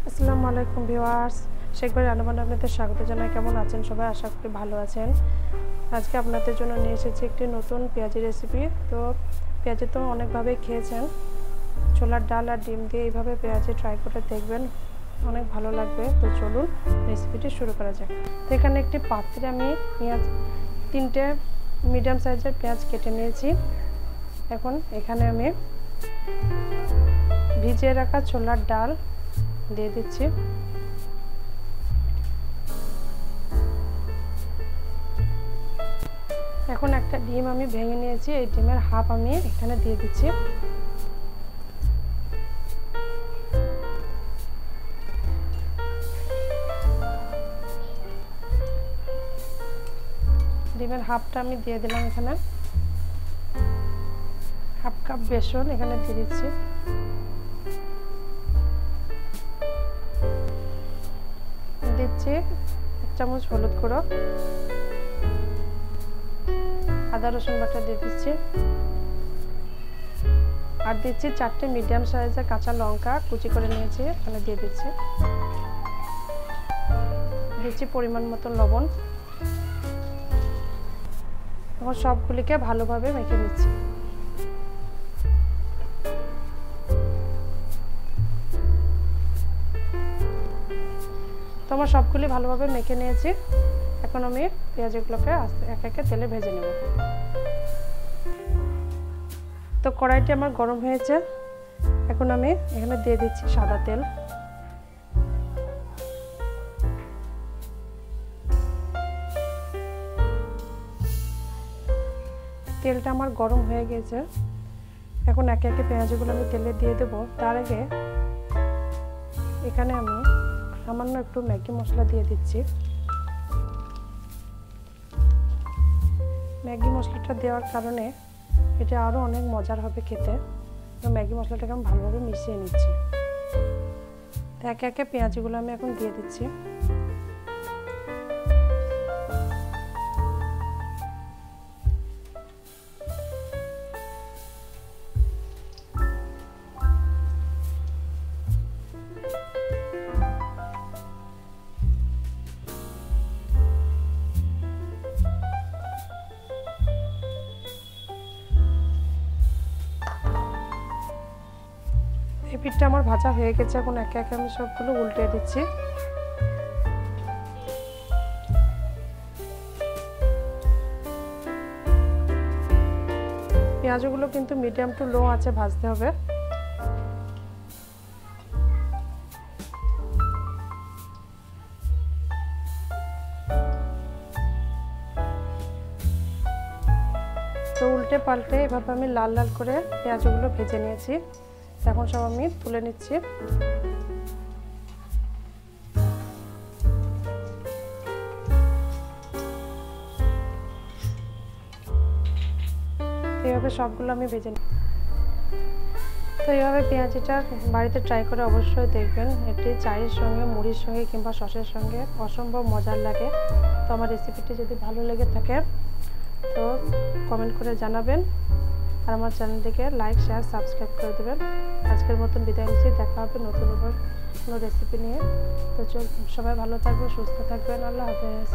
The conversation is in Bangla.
আসসালামু আলাইকুম ভিউয়ার্স, শেখবাড়ি রান্নাবান্না আপনাদের স্বাগত জানাই। কেমন আছেন সবাই? আশা করি ভালো আছেন। আজকে আপনাদের জন্য নিয়ে এসেছি একটি নতুন পেঁয়াজি রেসিপি। তো পেঁয়াজি তো অনেকভাবে খেয়েছেন, ছোলার ডাল আর ডিম দিয়ে এইভাবে পেঁয়াজি ট্রাই করে দেখবেন, অনেক ভালো লাগবে। তো চলুন রেসিপিটি শুরু করা যাক। তো এখানে একটি পাত্রে আমি পেঁয়াজ 3টে মিডিয়াম সাইজের পেঁয়াজ কেটে নিয়েছি। এখন এখানে আমি ভিজিয়ে রাখা ছোলার ডাল দিয়ে দিচ্ছি। এখন একটা ডিম আমি ভেঙে নিয়েছি, এই ডিমের হাফ আমি এখানে দিয়ে দিচ্ছি। ডিমের হাফটা আমি দিয়ে দিলাম। এখানে হাফ কাপ বেসন এখানে দিয়ে দিচ্ছি। দিচ্ছি 1 চামচ হলুদ গুঁড়ো, আদা রসুন বাটা দিয়ে দিচ্ছি, আর দিচ্ছি 4টে মিডিয়াম সাইজের কাঁচা লঙ্কা কুচি করে নিয়েছি, এখানে দিয়ে দিচ্ছি। দিচ্ছি পরিমাণ মতো লবণ। এখন সবগুলিকে ভালোভাবে মেখে নিচ্ছি। তো আমার সবগুলি ভালোভাবে মেখে নিয়েছি। এখন আমি পেঁয়াজগুলোকে এক একে তেলে ভেজে নেব। তো কড়াইটি আমার গরম হয়েছে, এখন আমি এখানে দিয়ে দিচ্ছি সাদা তেল। তেলটা আমার গরম হয়ে গেছে, এখন একে একে পেঁয়াজগুলো আমি তেলে দিয়ে দেবো। তার আগে এখানে আমি সামান্য একটু ম্যাগি মশলা দিয়ে দিচ্ছি। ম্যাগি মশলাটা দেওয়ার কারণে এটা আরও অনেক মজার হবে খেতে। তো ম্যাগি মশলাটাকে আমি ভালোভাবে মিশিয়ে নিচ্ছি। তো একে একে পেঁয়াজগুলো আমি এখন দিয়ে দিচ্ছি। এই পিঠটা আমার ভাজা হয়ে গেছে, এখন একে একে আমি সবগুলো উল্টে দিচ্ছি। পেঁয়াজগুলো কিন্তু মিডিয়াম টু লো আঁচে ভাজতে হবে। তো উল্টে পাল্টে এভাবে আমি লাল লাল করে পেঁয়াজগুলো ভেজে নিয়েছি। এখন সব আমি তুলে নিচ্ছি। এইভাবে সবগুলো আমি ভেজে নিই। তো এইভাবে পেঁয়াজিটা বাড়িতে ট্রাই করে অবশ্যই দেখবেন। এটি চায়ের সঙ্গে, মুড়ির সঙ্গে কিংবা সসের সঙ্গে অসম্ভব মজার লাগে। তো আমার রেসিপিটি যদি ভালো লেগে থাকে তো কমেন্ট করে জানাবেন, আর আমার চ্যানেলটিকে লাইক, শেয়ার, সাবস্ক্রাইব করে দেবেন। আজকের মতন বিদায় নিচ্ছি, দেখা হবে নতুন কোনো রেসিপি নিয়ে। তো সবাই ভালো থাকবেন, সুস্থ থাকবেন। আল্লাহ হাফেজ।